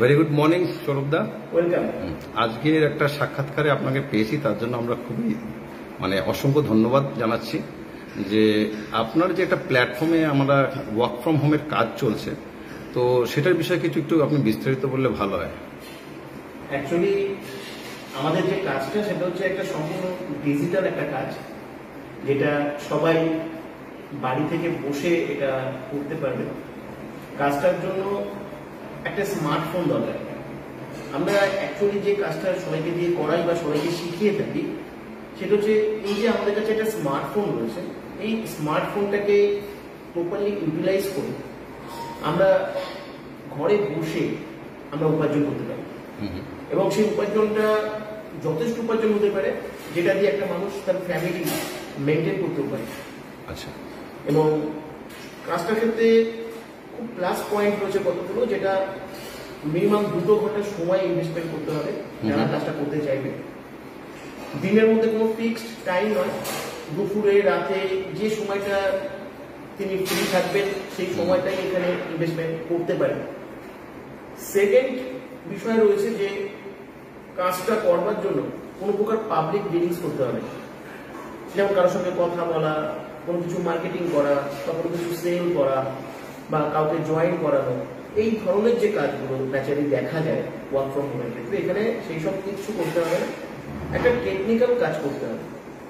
Very good morning সৌরভদা, welcome. আজকের একটা সাক্ষাৎকারে আপনাকে পেয়েছি, তার জন্য আমরা খুবই অসংখ্য ধন্যবাদ জানাচ্ছি যে আপনার যে একটা প্ল্যাটফর্মে আমরা ওয়ার্ক ফ্রম হোমের কাজ চলছে, তো সেটার বিষয়ে কিছু একটু আপনি বিস্তারিত বললে ভালো হয়। অ্যাকচুয়ালি আমাদের যে কাজটা সেটা হচ্ছে একটা সম্পূর্ণ ডিজিটাল একটা কাজ, যেটা সবাই বাড়ি থেকে বসে এটা করতে পারবে। কাজটার জন্য একটা স্মার্টফোন দরকার। আমরা অ্যাকচুয়ালি যে কাজটা সবাইকে দিয়ে করাই বা সবাইকে শিখিয়ে থাকি সেটা হচ্ছে এই যে আমাদের কাছে একটা স্মার্টফোন রয়েছে, এই স্মার্টফোনটাকে প্রপারলি ইউটিলাইজ করে আমরা ঘরে বসে আমরা উপার্জন করতে পারি, এবং সেই উপার্জনটা যথেষ্ট উপার্জন হতে পারে যেটা দিয়ে একটা মানুষ তার ফ্যামিলি মেনটেন করতে পারে। আচ্ছা, এবং কাজটার ক্ষেত্রে খুব প্লাস পয়েন্ট রয়েছে কতগুলো, যেটা মিনিমাম 2 ঘন্টা সময় ইনভেস্টমেন্ট করতে হবে যারা কাজটা করতে চাইবে। দিনের মধ্যে কোনো ফিক্সড টাইম নয়, দুপুরে রাতে যে সময়টা তিনি ফ্রি থাকবেন সেই সময়টাই এখানে ইনভেস্টমেন্ট করতে পারেন। সেকেন্ড বিষয় রয়েছে যে কাজটা করবার জন্য কোনো প্রকার পাবলিক ডিলিংস করতে হবে, যেমন কারোর সঙ্গে কথা বলা, কোনো কিছু মার্কেটিং করা বা কোনো কিছু সেল করা বা কাউকে জয়েন করানো, এই ধরনের যে কাজগুলো ন্যাচারালি দেখা যায় ওয়ার্ক ফ্রম হোমের ক্ষেত্রে, এখানে সেই সব কিছু করতে হবে না, একটা টেকনিক্যাল কাজ করতে হবে।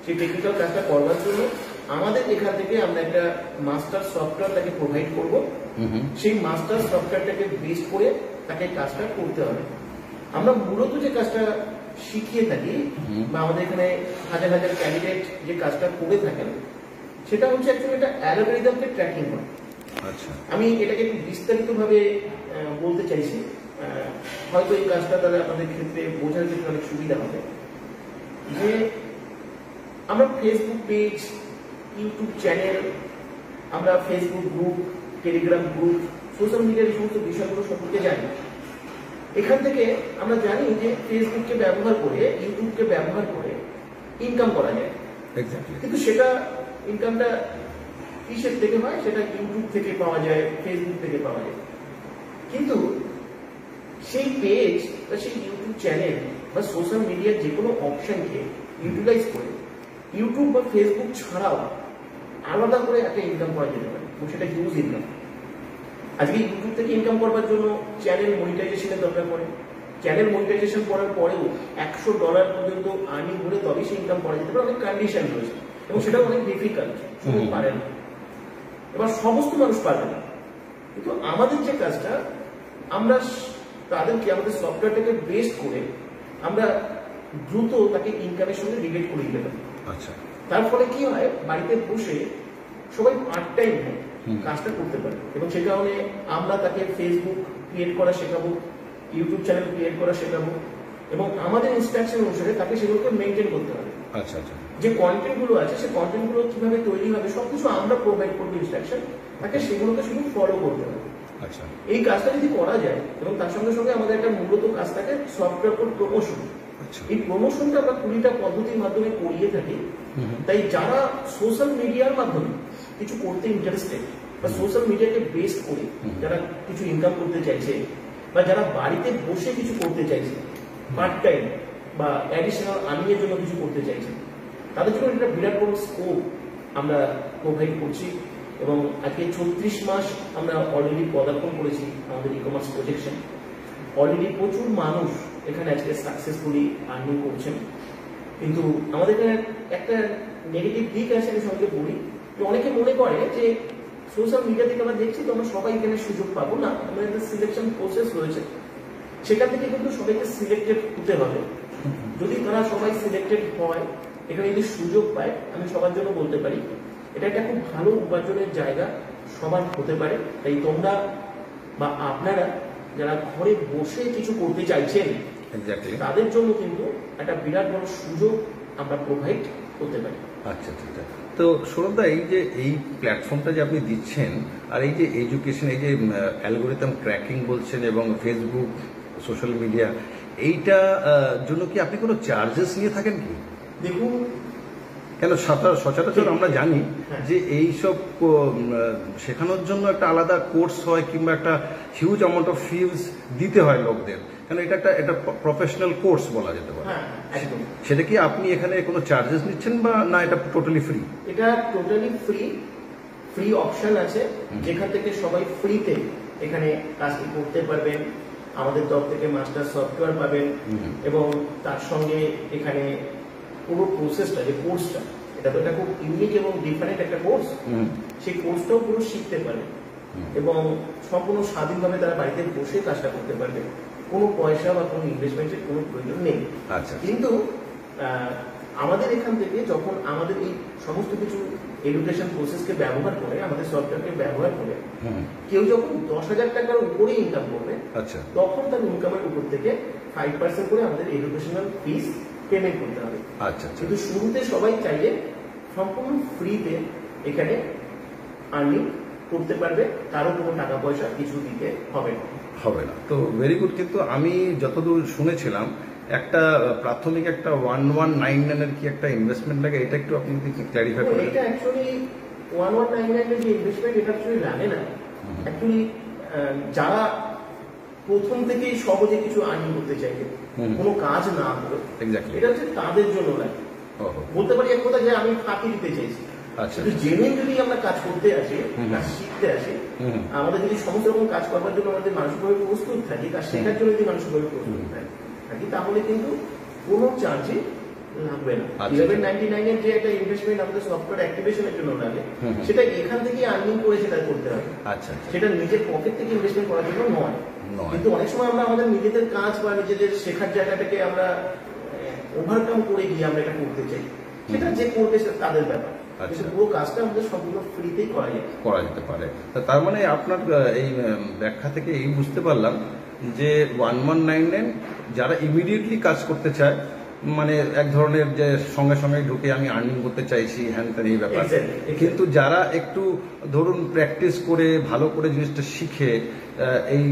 সেই টেকনিক্যাল কাজটা করবার জন্য আমাদের এখান থেকে আমরা একটা মাস্টার সফটওয়্যার তাকে প্রোভাইড করব। সেই মাস্টার সফটওয়্যারটাকে বেস করে তাকে কাজটা করতে হবে। আমরা মূলত যে কাজটা শিখিয়ে থাকি বা আমাদের এখানে হাজার হাজার ক্যান্ডিডেট যে কাজটা করে থাকেন, সেটা হচ্ছে অ্যাকচুয়ালি একটা অ্যালগরিদমকে ট্র্যাকিং করা। আচ্ছা, আমি এটাকে একটু বিস্তারিতভাবে বলতে চাইছি, হয়তো এই কাজটা তাহলে আপনাদের ক্ষেত্রে বোঝার ক্ষেত্রে অনেক সুবিধা হবে। যে আমরা ফেসবুক পেজ, ইউটিউব চ্যানেল, আমরা Facebook group, Telegram group, social মিডিয়ার এই সমস্ত বিষয়গুলো সম্পর্কে জানি। এখান থেকে আমরা জানি যে ফেসবুককে ব্যবহার করে, ইউটিউবকে ব্যবহার করে ইনকাম করা যায়। কিন্তু সেটা ইনকামটা কিসের থেকে হয়? সেটা ইউটিউব থেকে পাওয়া যায়, ফেসবুক থেকে পাওয়া যায়। কিন্তু সেই পেজ বা সেই ইউটিউব চ্যানেল বা সোশ্যাল মিডিয়ার যে কোনো অপশনকে ইউটিলাইজ করে ইউটিউব বা ফেসবুক ছাড়াও আলাদা করে একটা ইনকাম করা যেতে পারে, এবং সেটা হিউজ ইনকাম। আজকে ইউটিউব থেকে ইনকাম করবার জন্য চ্যানেল মনিটাইজেশনের দরকার পড়ে। চ্যানেল মনিটাইজেশন করার পরেও $100 পর্যন্ত আর্নিং করে তবেই সে ইনকাম করা যেতে পারে। অনেক কন্ডিশন রয়েছে এবং সেটা অনেক ডিফিকাল্ট, সবাই পারে না। এবার সমস্ত মানুষ পারবে না, কিন্তু আমাদের যে কাজটা, আমরা তাদেরকে আমাদের সফটওয়্যারটাকে বেস করে আমরা দ্রুত তাকে ইনকামের সঙ্গে রিলেট করে দিতে পারি। আচ্ছা, তার ফলে কি হয়, বাড়িতে বসে সবাই পার্ট টাইম কাজটা করতে পারে। এবং সে কারণে আমরা তাকে ফেসবুক ক্রিয়েট করা শেখাবো, ইউটিউব চ্যানেল ক্রিয়েট করা শেখাবো, এবং আমাদের ইনস্ট্রাকশন অনুসারে তাকে সেগুলোকে মেনটেন করতে হবে। আচ্ছা আচ্ছা, যে কন্টেন্ট গুলো আছে সে কন্টেন্ট গুলো কিভাবে তৈরি হবে সবকিছু আমরা প্রোভাইড করবো ইনস্ট্রাকশন, তাকে সেগুলোকে শুধু ফলো করতে হবে। আচ্ছা, এই কাজটা যদি করা যায়, এবং তার সঙ্গে সঙ্গে আমাদের একটা মূলত কাজ থাকে সফটওয়্যার কোড প্রমোশন। এই প্রমোশনটা আমরা 20টা পদ্ধতির মাধ্যমে করিয়ে থাকি। তাই যারা সোশ্যাল মিডিয়ার মাধ্যমে কিছু করতে ইন্টারেস্টেড বা সোশ্যাল মিডিয়াকে বেস করে যারা কিছু ইনকাম করতে চাইছে, বা যারা বাড়িতে বসে কিছু করতে চাইছে পার্ট টাইম বা অ্যাডিশনাল আর্নিং এর জন্য কিছু করতে চাইছে, তাদের জন্য একটা বিরাট বড় স্কোপ আমরা প্রোভাইড করছি। এবং আজকে 36 মাস আমরা অলরেডি পদার্পণ করেছি আমাদের ই কমার্স প্রজেকশন। অলরেডি প্রচুর মানুষ এখানে আজকে সাকসেসফুলি আর্নিং করছেন। কিন্তু আমাদের এখানে একটা নেগেটিভ দিক আছে, আমি সবাইকে বলি যে অনেকে মনে করে যে সোশ্যাল মিডিয়া থেকে আমরা দেখছি তো আমরা সবাই এখানে সুযোগ পাবো না, আমাদের একটা সিলেকশন প্রসেস রয়েছে, সেখান থেকে কিন্তু সবাইকে সিলেক্টেড হতে হবে। যদি তারা সবাই সিলেক্টেড হয়, এখানে যদি সুযোগ পায়, আমি সবার জন্য বলতে পারি এটা একটা খুব ভালো উপার্জনের জায়গা সবার হতে পারে। তাই তোমরা বা আপনারা যারা ঘরে বসে কিছু করতে চাইছেন, তাদের জন্য কিন্তু একটা বিরাট বড় সুযোগ আমরা প্রোভাইড করতে পারি। আচ্ছা, ঠিক আছে। তো সৌরভদা, এই যে এই প্ল্যাটফর্মটা যে আপনি দিচ্ছেন, আর এই যে এডুকেশন, এই যে অ্যালগরিদম ক্র্যাকিং বলছেন এবং ফেসবুক সোশ্যাল মিডিয়া, এইটা জন্য কি আপনি কোনো চার্জেস নিয়ে থাকেন কি? দেখুন, কেন সচরাচর আমরা জানি যে এইসব শেখানোর জন্য একটা আলাদা কোর্স হয় কিংবা একটা হিউজ অ্যামাউন্ট অফ ফিজ দিতে হয় লোকদের, কেন এটা একটা প্রফেশনাল কোর্স বলা যেতে পারে। সেটা কি আপনি এখানে কোনো চার্জেস নিচ্ছেন বা না এটা টোটালি ফ্রি? এটা টোটালি ফ্রি অপশন আছে, যেখান থেকে সবাই ফ্রিতে এখানে কাজটি করতে পারবেন। আমাদের তরফ থেকে মাস্টার সফটওয়্যার পাবেন এবং তার সঙ্গে এখানে পুরো প্রসেসটা, যে কোর্সটা, এটা তো একটা খুব ইউনিক এবং ডিফারেন্ট একটা কোর্স, সেই কোর্সটাও পুরো শিখতে পারবে এবং সম্পূর্ণ স্বাধীনভাবে তারা বাড়িতে বসে কাজটা করতে পারবে। কোনো পয়সা বা কোনো ইনভেস্টমেন্টের কোনো প্রয়োজন নেই। আচ্ছা, কিন্তু আমাদের এখান থেকে যখন আমাদের এই সমস্ত কিছু এডুকেশন প্রসেসকে ব্যবহার করে, আমাদের সফটওয়্যারকে ব্যবহার করে কেউ যখন 10,000 টাকার উপরে ইনকাম করবে, আচ্ছা, তখন তার ইনকামের উপর থেকে 5% করে আমাদের এডুকেশনাল ফিস পেমেন্ট করতে হবে। আচ্ছা, কিন্তু শুরুতে সবাই চাইলে সম্পূর্ণ ফ্রিতে এখানে আর্নিং করতে পারবে, কারো কোনো টাকা পয়সা কিছু দিতে হবে না। তো ভেরি গুড। কিন্তু আমি যতদূর শুনেছিলাম একটা প্রাথমিক একটা 1199 এর কি একটা ইনভেস্টমেন্ট লাগে, এটা একটু আপনি যদি ক্ল্যারিফাই করেন। এটা অ্যাকচুয়ালি 1199 এর যে ইনভেস্টমেন্ট, এটা অ্যাকচুয়ালি লাগে না। অ্যাকচুয়ালি যারা প্রথম থেকেই সহজে কিছু আর্নিং করতে চাইবে, কোনো কাজ না করে, এটা হচ্ছে তাদের জন্য লাগে। বলতে পারি এক কথা যে আমি ফাঁকি দিতে চাইছি। কিন্তু জেনুইন যদি আমরা কাজ করতে আসি, কাজ শিখতে আসি, আমাদের যদি সমস্ত রকম কাজ করবার জন্য আমাদের মানসিকভাবে প্রস্তুত থাকি, কাজ শেখার জন্য যদি মানসিকভাবে প্রস্তুত থাকি, তাহলে কিন্তু কোনো চার্জই লাগবে না। 1199 এর যে একটা ইনভেস্টমেন্ট আমাদের সফটওয়্যার অ্যাক্টিভেশনের জন্য লাগে, সেটা এখান থেকে আর্নিং করে সেটা করতে হবে। আচ্ছা, সেটা নিজের পকেট থেকে ইনভেস্টমেন্ট করার জন্য নয়। কিন্তু অনেক সময় আমরা আমাদের নিজেদের কাজ বা নিজেদের শেখার জায়গাটাকে আমরা ওভারকাম করে গিয়ে আমরা এটা করতে চাই, সেটা যে করবে সেটা তাদের ব্যাপার। পুরো কাজটা আমাদের সম্পূর্ণ ফ্রিতেই করা যেতে পারে। তার মানে আপনার এই ব্যাখ্যা থেকে এই বুঝতে পারলাম যে 1199 যারা ইমিডিয়েটলি কাজ করতে চায়, মানে এক ধরনের যে সঙ্গে সঙ্গে ঢুকে আমি আর্নিং করতে চাইছি, হ্যান ত্যান এই ব্যাপার। কিন্তু যারা একটু ধরুন প্র্যাকটিস করে ভালো করে জিনিসটা শিখে এই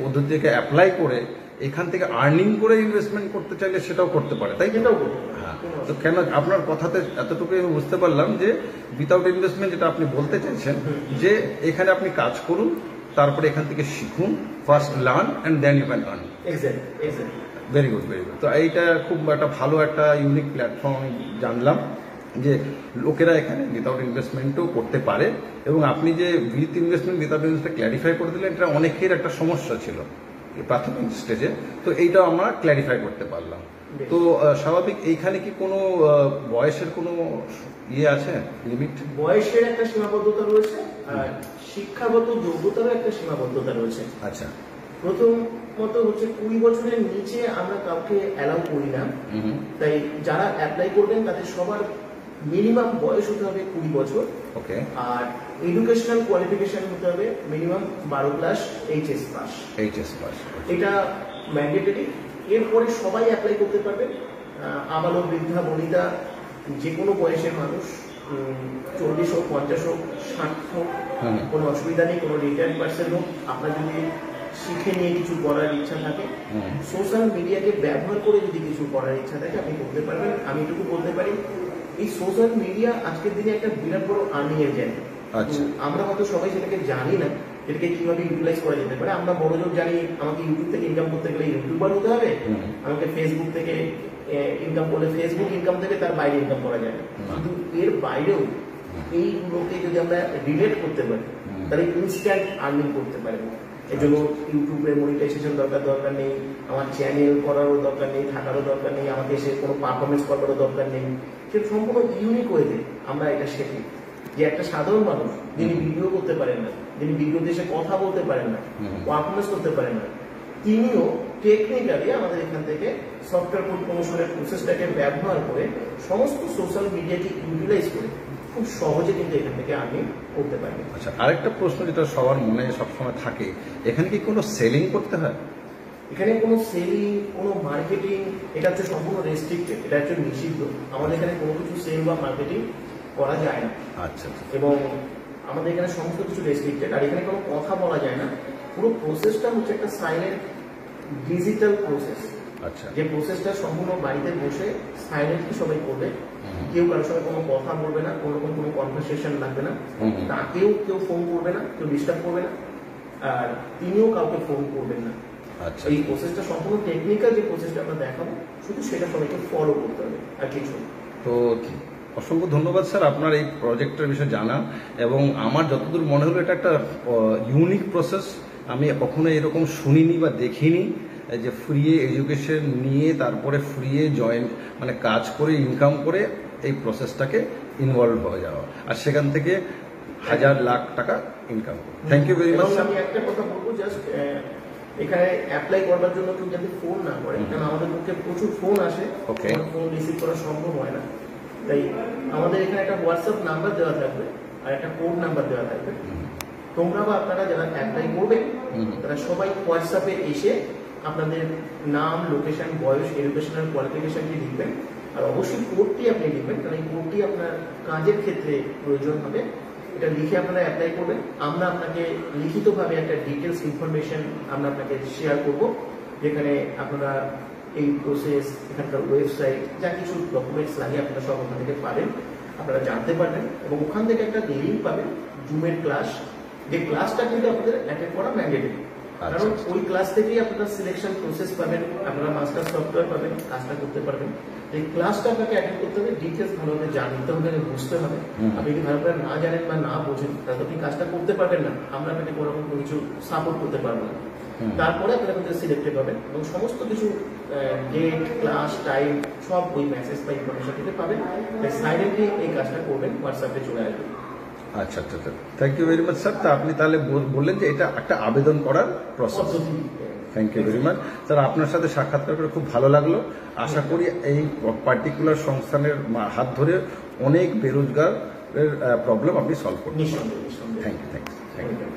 পদ্ধতিকে অ্যাপ্লাই করে এখান থেকে আর্নিং করে ইনভেস্টমেন্ট করতে চাইলে সেটাও করতে পারে, তাই? হ্যাঁ। তো কেন আপনার কথাতে এতটুকুই আমি বুঝতে পারলাম যে উইথাউট ইনভেস্টমেন্ট, যেটা আপনি বলতে চাইছেন যে এখানে আপনি কাজ করুন, তারপরে এখান থেকে শিখুন, first learn and then you can earn. Very good, very good. তো এইটা খুব একটা ভালো একটা ইউনিক প্ল্যাটফর্ম জানলাম যে লোকেরা এখানে উইথাউট ইনভেস্টমেন্টও করতে পারে, এবং আপনি যে with investment without investment clarify করে দিলেন, এটা অনেকের একটা সমস্যা ছিল প্রাথমিক স্টেজে, তো এইটাও আমরা ক্ল্যারিফাই করতে পারলাম। তো স্বাভাবিক এইখানে কি কোনো বয়সের কোনো ইয়ে আছে, লিমিট? বয়সের একটা সীমাবদ্ধতা রয়েছে, আর শিক্ষাগত যোগ্যতারও একটা সীমাবদ্ধতা রয়েছে। আচ্ছা। প্রথমত হচ্ছে 20 বছরের নিচে আমরা কাউকে অ্যালাউ করি না। তাই যারা অ্যাপ্লাই করবেন তাদের সবার মিনিমাম বয়স হতে হবে 20 বছর। ওকে। আর এডুকেশনাল কোয়ালিফিকেশন হতে হবে মিনিমাম 12 ক্লাস এইচএস পাস। এটা ম্যান্ডেটরি। এরপরে সবাই অ্যাপ্লাই করতে পারবে। আবালক, বৃদ্ধা, বনিতা, যে কোনো বয়সের মানুষ, 40 হোক, 50 হোক, 60 হোক, কোনো অসুবিধা নেই। কোনো রিটায়ার্ড পার্সন হোক, আপনার যদি শিখে নিয়ে কিছু করার ইচ্ছা থাকে, সোশ্যাল মিডিয়াকে ব্যবহার করে যদি কিছু করার ইচ্ছা থাকে, আপনি করতে পারবেন। আমি এটুকু বলতে পারি, এই সোশ্যাল মিডিয়া আজকের দিনে একটা বিরাট বড় আর্নিং এর জায়গা। আমরা হয়তো সবাই সেটাকে জানি না, এটাকে কিভাবে ইউটিলাইজ করা যেতে পারে। আমরা বড় লোক জানি, আমাকে ইউটিউব থেকে ইনকাম করতে গেলে ইউটিউবার হতে হবে, আমাকে ফেসবুক থেকে ইনকাম করলে ফেসবুক ইনকাম থেকে তার বাইরে ইনকাম করা যায় না। কিন্তু এর বাইরেও এইগুলোকে যদি আমরা রিলেট করতে পারি, তাহলে ইনস্ট্যান্ট আর্নিং করতে পারবো। এই জন্য ইউটিউবে মনিটাইজেশন দরকার নেই, আমার চ্যানেল করারও দরকার নেই, থাকারও দরকার নেই, আমাকে এসে কোনো পারফরমেন্স করবারও দরকার নেই। সেটা সম্পূর্ণ ইউনিক ওয়েতে আমরা এটা শিখি যে একটা সাধারণ মানুষ যিনি ভিডিও করতে পারেন না, যিনি ভিডিওতে এসে কথা বলতে পারেন না, পারফরমেন্স করতে পারেন না, তিনিও টেকনিক্যালি আমাদের এখান থেকে সফটওয়্যার প্রমোশনের প্রসেসটাকে ব্যবহার করে সমস্ত সোশ্যাল মিডিয়াকে ইউটিলাইজ করে খুব সহজে কিন্তু এখান থেকে আর্নিং করতে পারবে। আচ্ছা, আরেকটা প্রশ্ন যেটা সবার মনে সবসময় থাকে, এখানে কি কোনো সেলিং করতে হয়? এখানে কোনো সেলিং, কোনো মার্কেটিং, এটা হচ্ছে সম্পূর্ণ রেস্ট্রিক্টেড, এটা হচ্ছে নিষিদ্ধ। আমাদের এখানে কোনো কিছু সেল বা মার্কেটিং করা যায় না। আচ্ছা। এবং আমাদের এখানে সমস্ত কিছু রেস্ট্রিক্টেড, আর এখানে কোনো কথা বলা যায় না। পুরো প্রসেসটা হচ্ছে একটা সাইলেন্ট ডিজিটাল প্রসেস। আচ্ছা। যে প্রসেসটা সম্পূর্ণ বাড়িতে বসে সাইলেন্টলি সবাই করবে, কেউ কারোর সঙ্গে কোনো কথা বলবে না, কোনো রকম কোনো কনভারসেশন লাগবে না, তাকেও কেউ ফোন করবে না, কেউ ডিস্টার্ব করবে না, আর তিনিও কাউকে ফোন করবেন না। আচ্ছা, এই প্রসেসটা সম্পূর্ণ টেকনিক্যাল যে প্রসেসটা আমরা দেখাবো, শুধু সেটা সবাইকে ফলো করতে হবে আর কিছু। তো অসংখ্য ধন্যবাদ স্যার আপনার এই প্রজেক্টের বিষয়ে জানা, এবং আমার যতদূর মনে হলো এটা একটা ইউনিক প্রসেস। আমি কখনো এরকম শুনিনি বা দেখিনি যে ফ্রি এডুকেশন নিয়ে তারপরে ফ্রি জয়েন মানে কাজ করে ইনকাম করে এই প্রসেসটাকে ইনভলভ হয়ে যাওয়া, আর সেখান থেকে হাজার লাখ টাকা income. Thank you very much. আমি একটা কথা বলবো, জাস্ট এখানে অ্যাপ্লাই করবার জন্য কেউ যাতে ফোন না করে, কারণ আমাদের পক্ষে প্রচুর ফোন আসে, ফোন রিসিভ করা সম্ভব হয় না। তাই আমাদের এখানে একটা হোয়াটসঅ্যাপ নাম্বার দেওয়া থাকবে আর একটা কোড নাম্বার দেওয়া থাকবে। তোমরা বা আপনারা যারা অ্যাপ্লাই করবেন তারা সবাই হোয়াটসঅ্যাপে এসে আপনাদের নাম, লোকেশন, বয়স, এডুকেশনাল কোয়ালিফিকেশনটি লিখবেন, আর অবশ্যই কোডটি আপনি লিখবেন, কারণ এই কোডটি আপনার কাজের ক্ষেত্রে প্রয়োজন হবে। এটা লিখে আপনারা অ্যাপ্লাই করবেন। আমরা আপনাকে লিখিতভাবে একটা ডিটেলস ইনফরমেশন আমরা আপনাকে শেয়ার করব, যেখানে আপনারা এই প্রসেস, এখানকার ওয়েবসাইট, যা কিছু ডকুমেন্টস লাগে আপনারা সব ওখান থেকে পাবেন, আপনারা জানতে পারবেন। এবং ওখান থেকে একটা লিঙ্ক পাবেন জুমের ক্লাস, যে ক্লাসটা কিন্তু আপনাদের অ্যাটেন্ড করা ম্যান্ডেটরি, কারণ ওই ক্লাস থেকেই আপনারা সিলেকশন প্রসেস পাবেন, আপনারা মাস্টার সফটওয়্যার পাবেন, কাজটা করতে পারবেন। এই ক্লাসটা আপনাকে অ্যাটেন্ড করতে হবে, ডিটেলস ভালোভাবে জানতে হবে, বুঝতে হবে। আপনি যদি ভালো করে না জানেন বা না বোঝেন তাহলে আপনি কাজটা করতে পারবেন না, আমরা আপনাকে কোনো রকম কিছু সাপোর্ট করতে পারবো না। তারপরে আপনারা আপনাদের সিলেক্টেড হবেন এবং সমস্ত কিছু ডেট, ক্লাস, টাইম সব ওই মেসেজ বা ইনফরমেশন থেকে পাবেন। তাই সাইলেন্টলি এই কাজটা করবেন, হোয়াটসঅ্যাপে চলে আসবেন। আচ্ছা আচ্ছা আচ্ছা, thank you very much sir. তা আপনি তাহলে বললেন যে এটা একটা আবেদন করার process. Thank you very much sir, আপনার সাথে সাক্ষাৎকার করে খুব ভালো লাগলো। আশা করি এই পার্টিকুলার সংস্থানের হাত ধরে অনেক বেরোজগারের প্রবলেম আপনি সলভ করবেন। নিঃসন্দেহে। Thank you, thank you.